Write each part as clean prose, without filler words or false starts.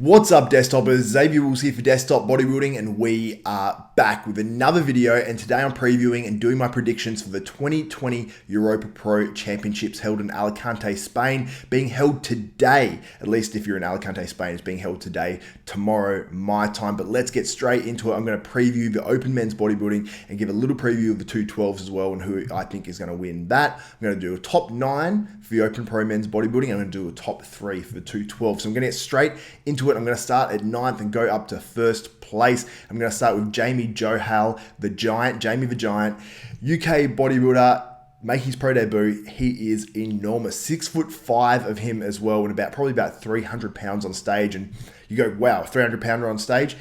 What's up, desktopers? Xavier Wills here for Desktop Bodybuilding, and we are back with another video. And today I'm previewing and doing my predictions for the 2020 Europa Pro Championships held in Alicante, Spain, being held today. At least if you're in Alicante, Spain, it's being held today, tomorrow, my time. But let's get straight into it. I'm going to preview the Open Men's Bodybuilding and give a little preview of the 212s as well and who I think is going to win that. I'm going to do a top 9 for the Open Pro Men's Bodybuilding. I'm going to do a top 3 for the 212. So I'm going to get straight into it. I'm going to start at 9th and go up to 1st place. I'm going to start with Jamie Johal, the Giant, Jamie the Giant, UK bodybuilder, making his pro debut. He is enormous, 6'5" of him as well, and probably about 300 pounds on stage. And you go, wow, 300 pounder on stage.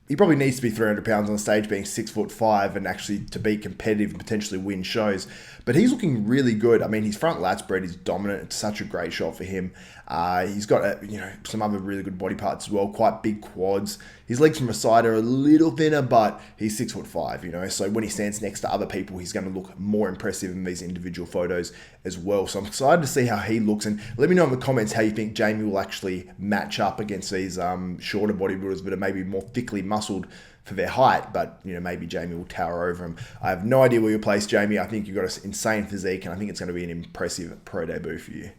He probably needs to be 300 pounds on stage, being 6'5", and actually to be competitive and potentially win shows. But he's looking really good. I mean, his front lat spread is dominant. It's such a great shot for him. He's got some other really good body parts as well. Quite big quads. His legs from the side are a little thinner, but he's 6'5". So when he stands next to other people, he's going to look more impressive in these individual photos as well. So I'm excited to see how he looks. And let me know in the comments how you think Jamie will actually match up against these shorter bodybuilders that are maybe more thickly muscled for their height, but maybe Jamie will tower over him. I have no idea where you place Jamie. I think you've got an insane physique, and I think it's going to be an impressive pro debut for you.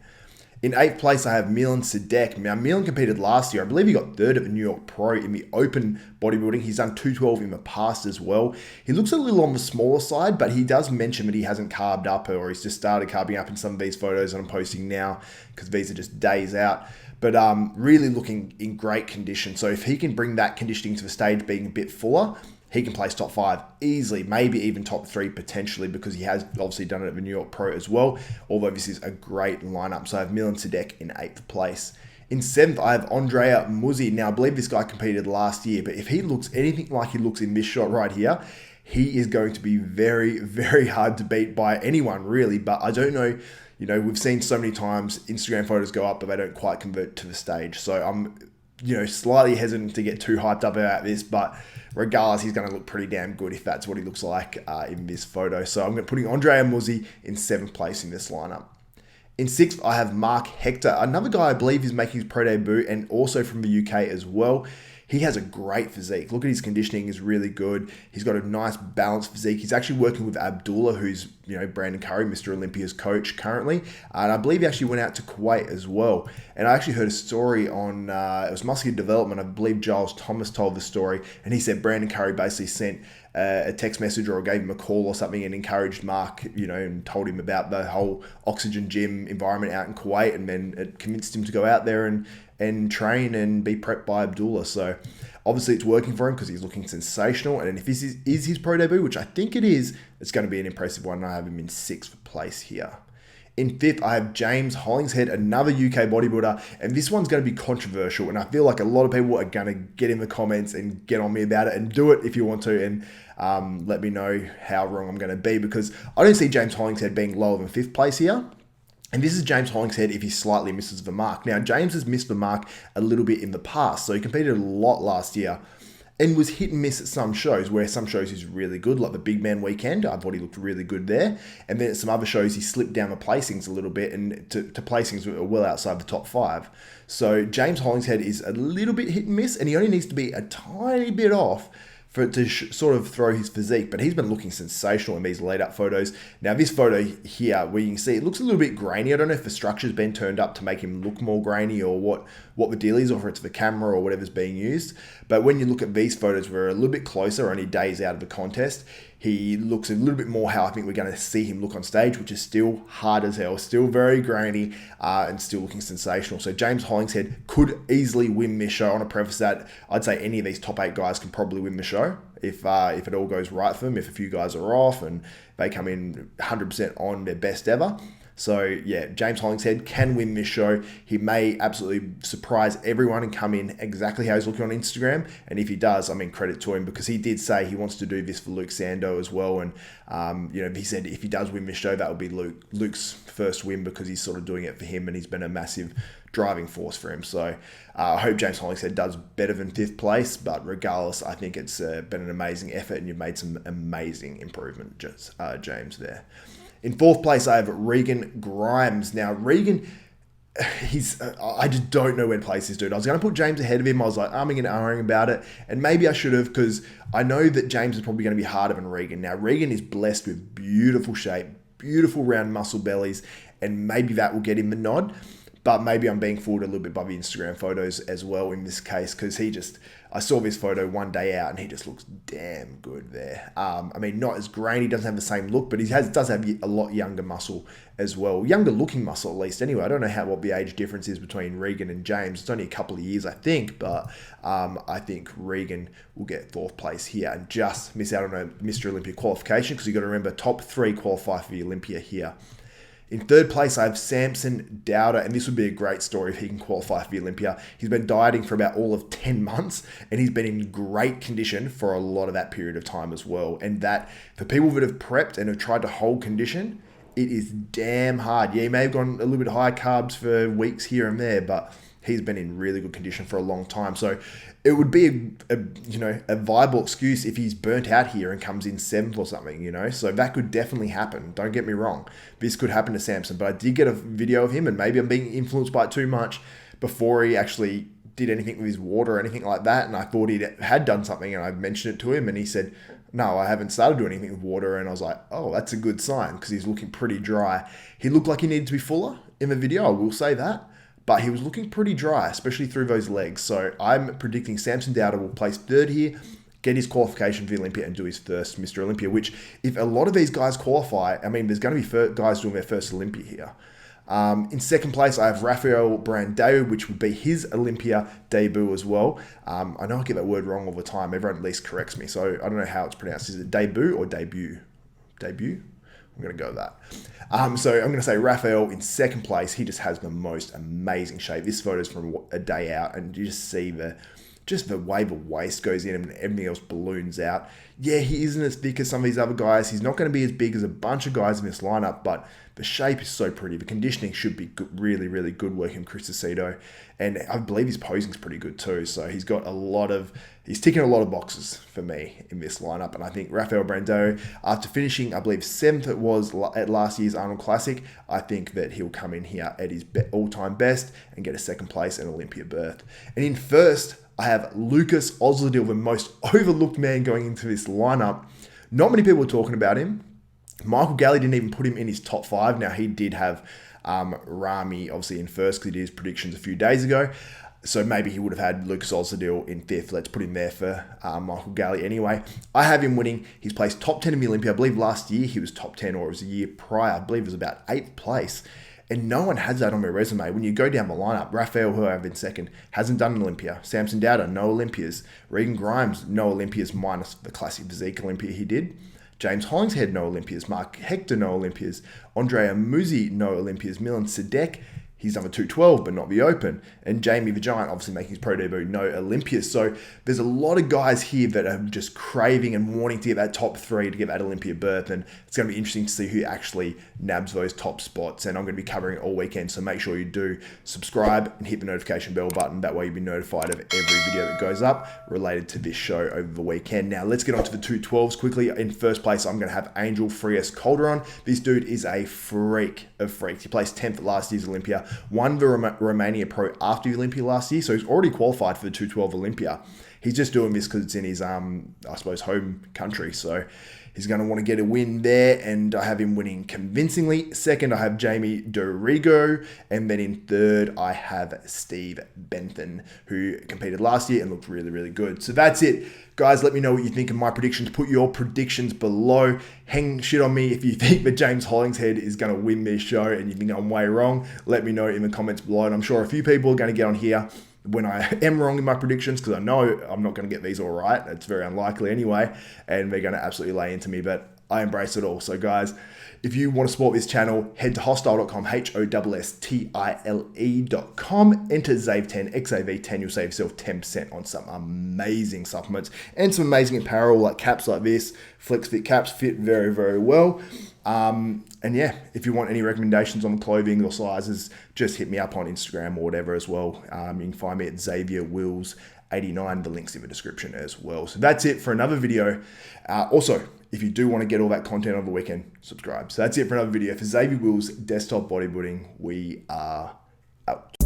In 8th place, I have Milan Sadek. Now, Milan competed last year. I believe he got 3rd at the New York Pro in the open bodybuilding. He's done 212 in the past as well. He looks a little on the smaller side, but he does mention that he hasn't carved up, or he's just started carving up in some of these photos that I'm posting now, because these are just days out. But really looking in great condition. So if he can bring that conditioning to the stage being a bit fuller, he can place top 5 easily, maybe even top 3 potentially, because he has obviously done it at the New York Pro as well, although this is a great lineup. So I have Milan Sadek in 8th place. In 7th, I have Andrea Muzzi. Now, I believe this guy competed last year, but if he looks anything like he looks in this shot right here, he is going to be very, very hard to beat by anyone, really. But I don't know. We've seen so many times Instagram photos go up, but they don't quite convert to the stage. So I'm, slightly hesitant to get too hyped up about this, but regardless, he's going to look pretty damn good if that's what he looks like in this photo. So I'm putting Andrea Muzzi in 7th place in this lineup. In 6th, I have Mark Hector, another guy I believe is making his pro debut and also from the UK as well. He has a great physique. Look at his conditioning is really good. He's got a nice balanced physique. He's actually working with Abdullah, who's, Brandon Curry, Mr. Olympia's coach currently. And I believe he actually went out to Kuwait as well. And I actually heard a story on, it was Muscular Development. I believe Giles Thomas told the story. And he said Brandon Curry basically sent a text message or gave him a call or something and encouraged Mark, and told him about the whole oxygen gym environment out in Kuwait. And then it convinced him to go out there and train and be prepped by Abdullah. So obviously it's working for him because he's looking sensational. And if this is his pro debut, which I think it is, it's going to be an impressive one. I have him in 6th place here. In 5th, I have James Hollingshead, another UK bodybuilder, and this one's going to be controversial, and I feel like a lot of people are going to get in the comments and get on me about it, and do it if you want to, and let me know how wrong I'm going to be, because I don't see James Hollingshead being lower than 5th place here. And this is James Hollingshead if he slightly misses the mark. Now, James has missed the mark a little bit in the past, so he competed a lot last year and was hit and miss at some shows, where some shows he's really good, like the Big Man Weekend. I thought he looked really good there. And then at some other shows, he slipped down the placings a little bit, and to placings were well outside the top 5. So James Hollingshead is a little bit hit and miss, and he only needs to be a tiny bit off for it to sort of throw his physique, but he's been looking sensational in these lead-up photos. Now, this photo here, where you can see it looks a little bit grainy. I don't know if the structure's been turned up to make him look more grainy, or what the deal is, or if it's the camera or whatever's being used. But when you look at these photos, we're a little bit closer, only days out of the contest. He looks a little bit more how I think we're going to see him look on stage, which is still hard as hell, still very grainy, and still looking sensational. So James Hollingshead could easily win this show. I want to preface that I'd say any of these top 8 guys can probably win the show if it all goes right for them, if a few guys are off and they come in 100% on their best ever. So yeah, James Hollingshead can win this show. He may absolutely surprise everyone and come in exactly how he's looking on Instagram. And if he does, credit to him, because he did say he wants to do this for Luke Sando as well. And he said if he does win this show, that would be Luke's first win, because he's sort of doing it for him, and he's been a massive driving force for him. So I hope James Hollingshead does better than 5th place, but regardless, I think it's been an amazing effort, and you've made some amazing improvement, James, there. In 4th place, I have Regan Grimes. Now, Regan I just don't know where to place this dude. I was going to put James ahead of him. I was like, arming and ahhing about it. And maybe I should have, because I know that James is probably going to be harder than Regan. Now, Regan is blessed with beautiful shape, beautiful round muscle bellies, and maybe that will get him the nod. But maybe I'm being fooled a little bit by the Instagram photos as well in this case, because I saw this photo one day out and he just looks damn good there. I mean, not as grainy, doesn't have the same look, but does have a lot younger muscle as well. Younger looking muscle at least anyway. I don't know what the age difference is between Regan and James. It's only a couple of years, I think, but I think Regan will get fourth place here and just miss out on a Mr. Olympia qualification, because you've got to remember top 3 qualify for the Olympia here. In third place, I have Samson Dauda, and this would be a great story if he can qualify for the Olympia. He's been dieting for about all of 10 months, and he's been in great condition for a lot of that period of time as well. And that, for people that have prepped and have tried to hold condition, it is damn hard. Yeah, he may have gone a little bit high carbs for weeks here and there, but he's been in really good condition for a long time. So it would be a viable excuse if he's burnt out here and comes in 7th or something, So that could definitely happen. Don't get me wrong. This could happen to Samson, but I did get a video of him, and maybe I'm being influenced by it too much, before he actually did anything with his water or anything like that. And I thought he had done something, and I mentioned it to him, and he said, no, I haven't started doing anything with water. And I was like, oh, that's a good sign, because he's looking pretty dry. He looked like he needed to be fuller in the video, I will say that. But he was looking pretty dry, especially through those legs. So I'm predicting Samson Dauda will place 3rd here, get his qualification for the Olympia, and do his first Mr. Olympia, which, if a lot of these guys qualify, I mean, there's going to be guys doing their first Olympia here. In 2nd place, I have Rafael Brandao, which would be his Olympia debut as well. I know I get that word wrong all the time. Everyone at least corrects me, so I don't know how it's pronounced. Is it debut or debut? Debut? I'm going to go with that. So I'm going to say Rafael in 2nd place. He just has the most amazing shape. This photo is from a day out, and you just see the way the waist goes in and everything else balloons out. Yeah, he isn't as thick as some of these other guys. He's not going to be as big as a bunch of guys in this lineup, but the shape is so pretty. The conditioning should be good, really, really good working with Chris Aceto. And I believe his posing's pretty good too. So he's ticking a lot of boxes for me in this lineup. And I think Rafael Brandao, after finishing, I believe 7th it was at last year's Arnold Classic, I think that he'll come in here at his all-time best and get a 2nd place and Olympia berth. And in 1st, I have Lukus Osladil, the most overlooked man going into this lineup. Not many people are talking about him. Michael Galley didn't even put him in his top 5. Now, he did have Rami obviously in 1st, because he did his predictions a few days ago. So maybe he would have had Lukus Osladil in 5th. Let's put him there for Michael Galley anyway. I have him winning. He's placed top 10 in the Olympia. I believe last year he was top 10, or it was a year prior. I believe it was about 8th place. And no one has that on their resume. When you go down the lineup, Rafael, who I have in 2nd, hasn't done an Olympia. Samson Dauda, no Olympias. Regan Grimes, no Olympias minus the classic physique Olympia he did. James Hollingshead, no Olympias. Mark Hector, no Olympias. Andrea Muzi, no Olympias. Milan Sadek, he's number 212, but not the Open. And Jamie the Giant, obviously making his pro debut, no Olympias. So there's a lot of guys here that are just craving and wanting to get that top 3 to get that Olympia berth. And it's going to be interesting to see who actually nabs those top spots. And I'm going to be covering it all weekend. So make sure you do subscribe and hit the notification bell button. That way you'll be notified of every video that goes up related to this show over the weekend. Now let's get on to the 212s quickly. In 1st place, I'm going to have Angel Frias Calderon. This dude is a freak of freaks. He placed 10th at last year's Olympia. Won the Romania Pro after the Olympia last year, so he's already qualified for the 212 Olympia. He's just doing this because it's in his, I suppose, home country, so he's going to want to get a win there, and I have him winning convincingly. 2nd, I have Jamie Dorigo, and then in 3rd, I have Steve Bentham, who competed last year and looked really, really good. So that's it. Guys, let me know what you think of my predictions. Put your predictions below. Hang shit on me if you think that James Hollingshead is going to win this show and you think I'm way wrong. Let me know in the comments below. And I'm sure a few people are going to get on here when I am wrong in my predictions, because I know I'm not going to get these all right. It's very unlikely anyway. And they're going to absolutely lay into me. But I embrace it all. So guys, if you want to support this channel, head to hostile.com, HOSSTILE.com, enter ZAVE10, XAV10, you'll save yourself 10% on some amazing supplements and some amazing apparel, like caps like this. Flex Fit caps fit very, very well. And yeah, if you want any recommendations on clothing or sizes, just hit me up on Instagram or whatever as well. You can find me at Xavier Wills 89, the link's in the description as well. So that's it for another video. Also, if you do want to get all that content over the weekend, subscribe. So that's it for another video. For Xavier Wills Desktop Bodybuilding, we are out.